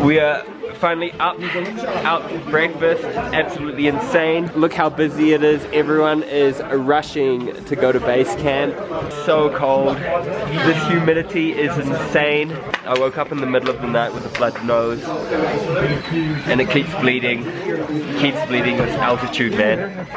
We are finally up, out for breakfast. It's absolutely insane. Look how busy it is. Everyone is rushing to go to base camp. So cold. This humidity is insane. I woke up in the middle of the night with a blood nose. And it keeps bleeding. Keeps bleeding this altitude, man.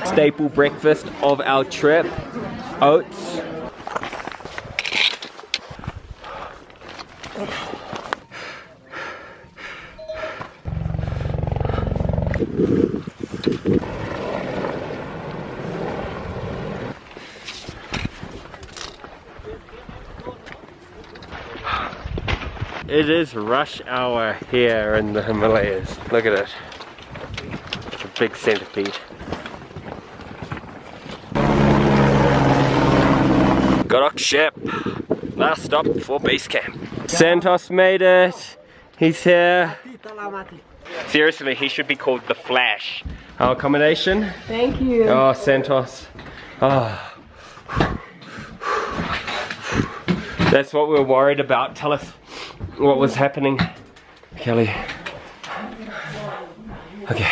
Staple breakfast of our trip. Oats. It is rush hour here in the Himalayas. Look at it. It's a big centipede. Gorak ship. Last stop before base camp. Santos made it. He's here. Seriously, he should be called the Flash. Our accommodation. Thank you. Oh, Santos. Oh. That's what we were worried about. Tell us what was happening, Kelly. Okay.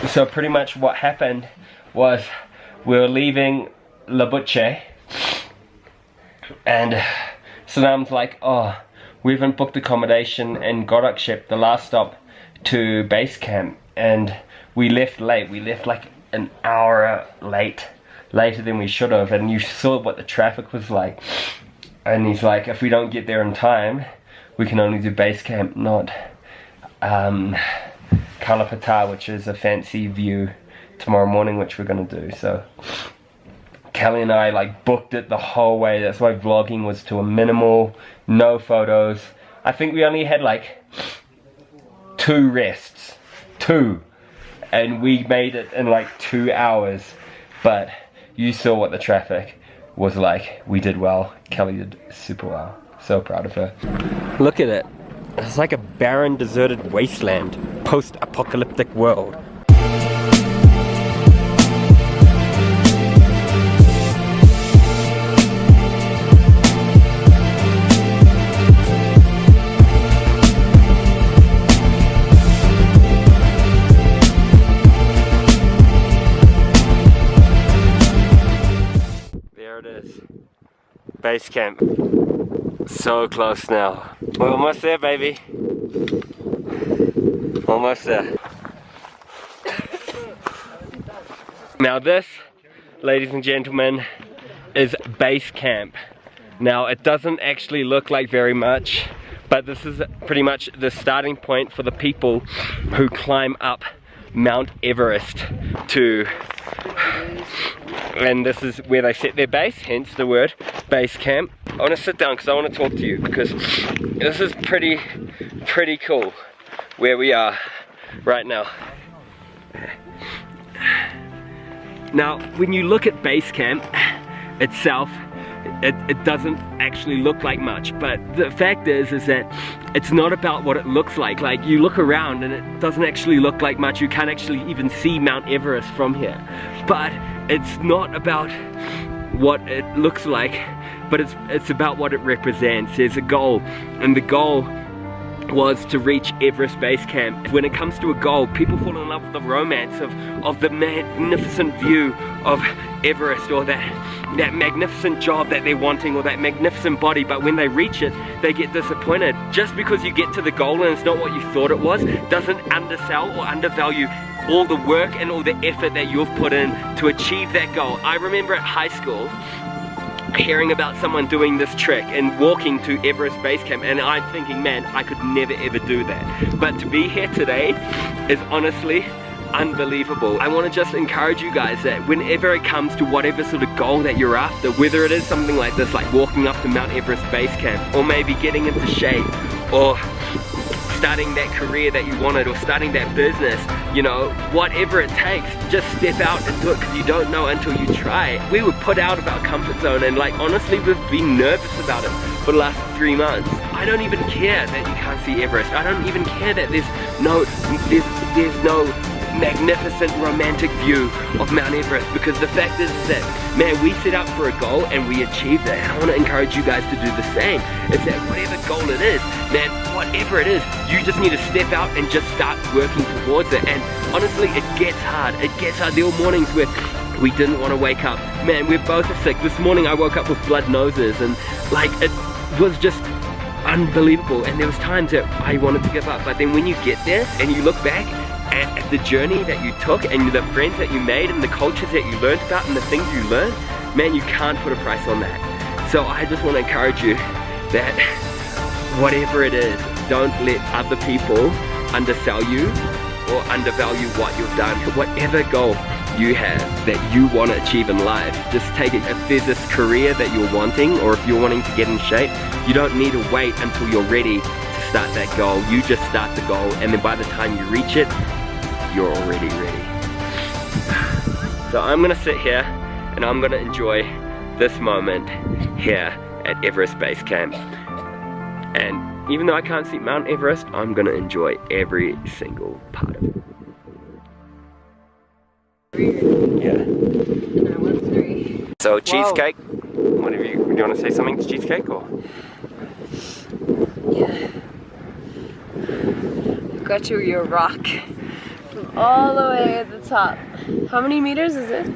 So pretty much what happened was we were leaving Labuche, and Sanam's like, oh, we haven't booked accommodation in Gorakshep, the last stop to base camp, and we left late. We left like an hour later than we should have, and you saw what the traffic was like. And he's like, if we don't get there in time, we can only do base camp, not Kalapata, which is a fancy view tomorrow morning, which we're gonna do. So Kelly and I like booked it the whole way. That's why vlogging was to a minimal, no photos. I think we only had like 2 rests, 2, and we made it in like 2 hours. But you saw what the traffic was like. We did well. Kelly did super well. So proud of her. Look at it. It's like a barren, deserted wasteland. Post-apocalyptic world. There it is. Base camp. So close now. We're almost there, baby. Almost there. Now this, ladies and gentlemen, is base camp. Now it doesn't actually look like very much, but this is pretty much the starting point for the people who climb up Mt Everest to, and this is where they set their base, hence the word base camp. I want to sit down because I want to talk to you, because this is pretty cool where we are right now. Now when you look at base camp itself, it doesn't actually look like much, but the fact is that it's not about what it looks like. Like, you look around and it doesn't actually look like much. You can't actually even see Mount Everest from here. But it's not about what it looks like, but it's about what it represents. There's a goal, and the goal was to reach Everest Base Camp. When it comes to a goal, people fall in love with the romance of the magnificent view of Everest, or that magnificent job that they're wanting, or that magnificent body, but when they reach it, they get disappointed. Just because you get to the goal and it's not what you thought it was, doesn't undersell or undervalue all the work and all the effort that you've put in to achieve that goal. I remember at high school hearing about someone doing this trek and walking to Everest Base Camp, and I'm thinking, man, I could never ever do that. But to be here today is honestly unbelievable. I want to just encourage you guys that whenever it comes to whatever sort of goal that you're after, whether it is something like this, like walking up to Mt Everest Base Camp, or maybe getting into shape, or starting that career that you wanted, or starting that business, you know, whatever it takes, just step out and do it, because you don't know until you try. We were put out of our comfort zone, and like, honestly, we've been nervous about it for the last 3 months. I don't even care that you can't see Everest. I don't even care that there's no magnificent romantic view of Mount Everest, because the fact is that, man, we set out for a goal and we achieved it. And I want to encourage you guys to do the same. Is that whatever goal it is, man, whatever it is, you just need to step out and just start working towards it. And honestly, it gets hard. It gets hard. There were mornings where we didn't want to wake up. Man, we're both sick. This morning I woke up with blood noses, and like, it was just unbelievable. And there was times that I wanted to give up, but then when you get there and you look back at the journey that you took and the friends that you made and the cultures that you learned about and the things you learned, man, you can't put a price on that. So I just want to encourage you that whatever it is, don't let other people undersell you or undervalue what you've done. Whatever goal you have that you want to achieve in life, just take it. If there's this career that you're wanting, or if you're wanting to get in shape, you don't need to wait until you're ready to start that goal. You just start the goal, and then by the time you reach it, you're already ready. So I'm gonna sit here and I'm gonna enjoy this moment here at Everest Base Camp. And even though I can't see Mount Everest, I'm gonna enjoy every single part of it. Yeah. And I won 3. So cheesecake. What have you? Do you want to say something to cheesecake or? Yeah. Got you your rock from all the way at the top. How many meters is it?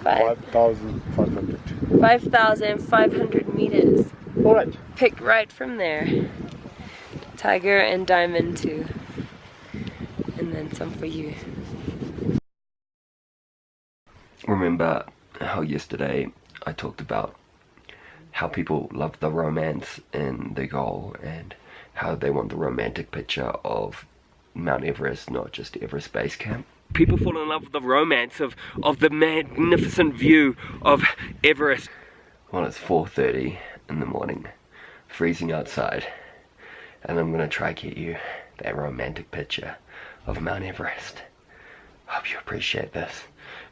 5,500. 5,500 meters. All right. Pick right from there. Tiger and diamond too. And then some for you. Remember how yesterday I talked about how people love the romance in the goal and how they want the romantic picture of Mount Everest, not just Everest Base Camp? People fall in love with the romance of the magnificent view of Everest. Well, it's 4:30 in the morning, freezing outside, and I'm gonna try to get you that romantic picture of Mount Everest. Hope you appreciate this.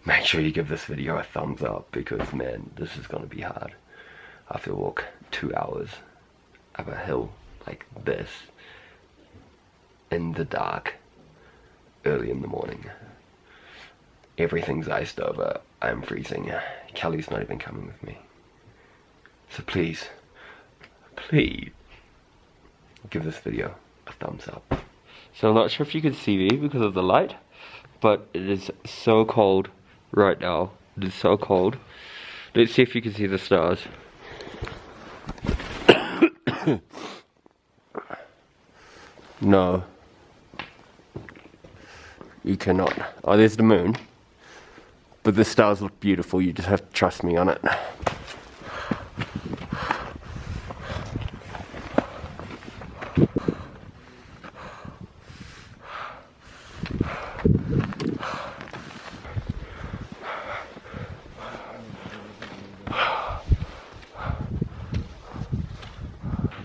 Make sure you give this video a thumbs up, because man, this is gonna be hard. I have to walk 2 hours up a hill like this in the dark early in the morning. Everything's iced over. I'm freezing. Kelly's not even coming with me. So please, please give this video a thumbs up. So I'm not sure if you can see me because of the light, but it is so cold right now. It is so cold. Let's see if you can see the stars. No, you cannot. Oh, there's the moon, but the stars look beautiful. You just have to trust me on it.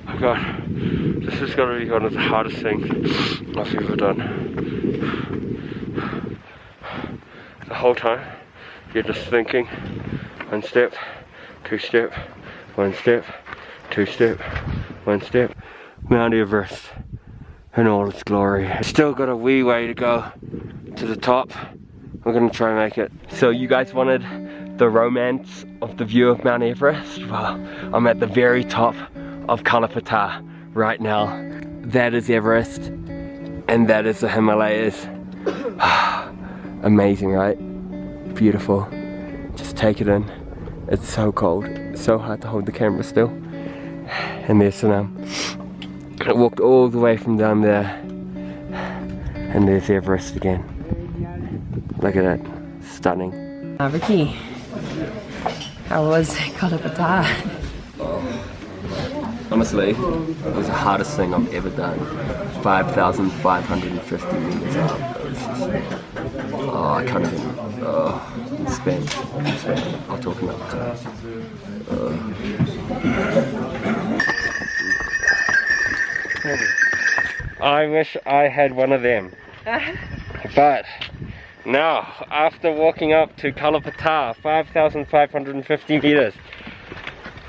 Oh God, this is gonna be one of the hardest things I've ever done. The whole time, you're just thinking, 1 step, 2 step, 1 step, 2 step, 1 step. Mount Everest in all its glory. Still got a wee way to go to the top. We're gonna try and make it. So you guys wanted the romance of the view of Mount Everest? Well, I'm at the very top of Kalapata right now. That is Everest, and that is the Himalayas. Amazing, right? Beautiful. Just take it in. It's so cold. It's so hard to hold the camera still. And there's Sanam. I walked all the way from down there, and there's Everest again. Look at that. Stunning. Vicky, how was Kalapata? Honestly, it was the hardest thing I've ever done. 5,550 meters up. Oh, I can't even. Spin. I'll talk another time. I wish I had one of them. But now, after walking up to Kalapata, 5,550 meters,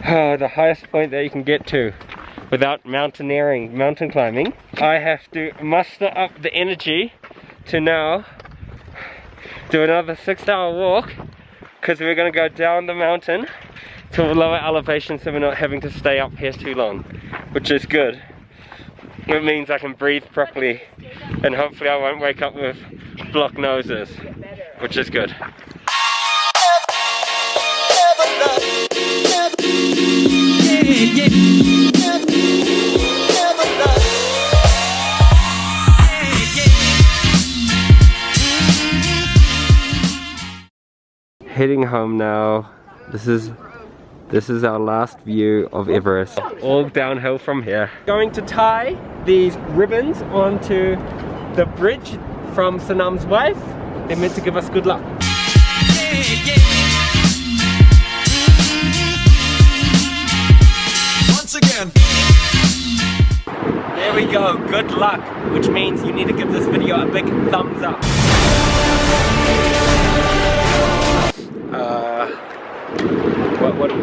the highest point that you can get to without mountain climbing, I have to muster up the energy to now do another 6-hour walk because we're going to go down the mountain to a lower elevation so we're not having to stay up here too long, which is good. It means I can breathe properly and hopefully I won't wake up with blocked noses, which is good. Heading home now. This is our last view of Everest. All downhill from here. Going to tie these ribbons onto the bridge from Sanam's wife. They're meant to give us good luck. Once again. There we go, good luck, which means you need to give this video a big thumbs up.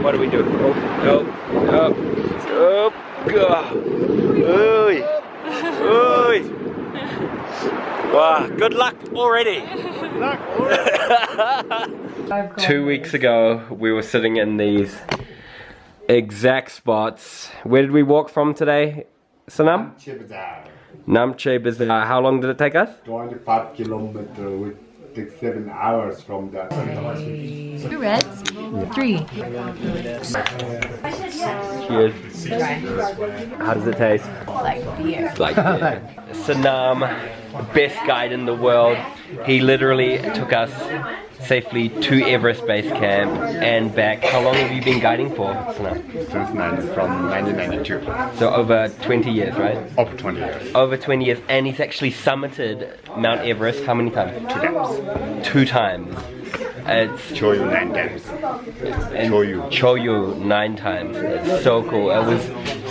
What do we do? Wow, good luck already. 2 weeks ago, we were sitting in these exact spots. Where did we walk from today, Sanam? Namche Bazaar. How long did it take us? 25 kilometers, which takes 7 hours from that. 2 reds, 3. Cheers. How does it taste? Like beer. Like Sanam, best guide in the world. He literally took us safely to Everest Base Camp and back. How long have you been guiding for, Sanam? From 1992. So over 20 years, right? Over 20 years. Over 20 years, and he's actually summited Mount Everest how many times? 2 times. 2 times. It's Choyu 9 times. and Choyu. Choyu 9 times. It's so cool. It was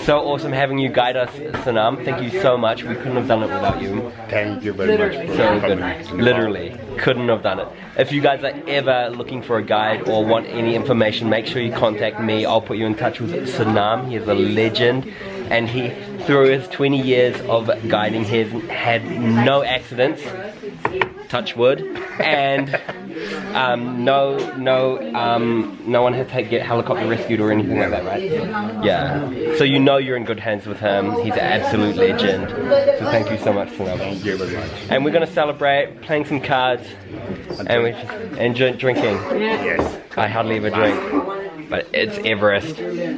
so awesome having you guide us, Sanam. Thank you so much. We couldn't have done it without you. Thank you very much for So coming. good. Literally, couldn't have done it. If you guys are ever looking for a guide or want any information, make sure you contact me. I'll put you in touch with Sanam. He is a legend, and he, through his 20 years of guiding, he has had no accidents, touch wood, and no one had to get helicopter rescued or anything like that, right? Yeah. So you know you're in good hands with him. He's an absolute legend. So thank you so much, Sanam. Thank you very much. And we're gonna celebrate playing some cards and drinking. Yes. I hardly ever drink, but it's Everest. Yeah.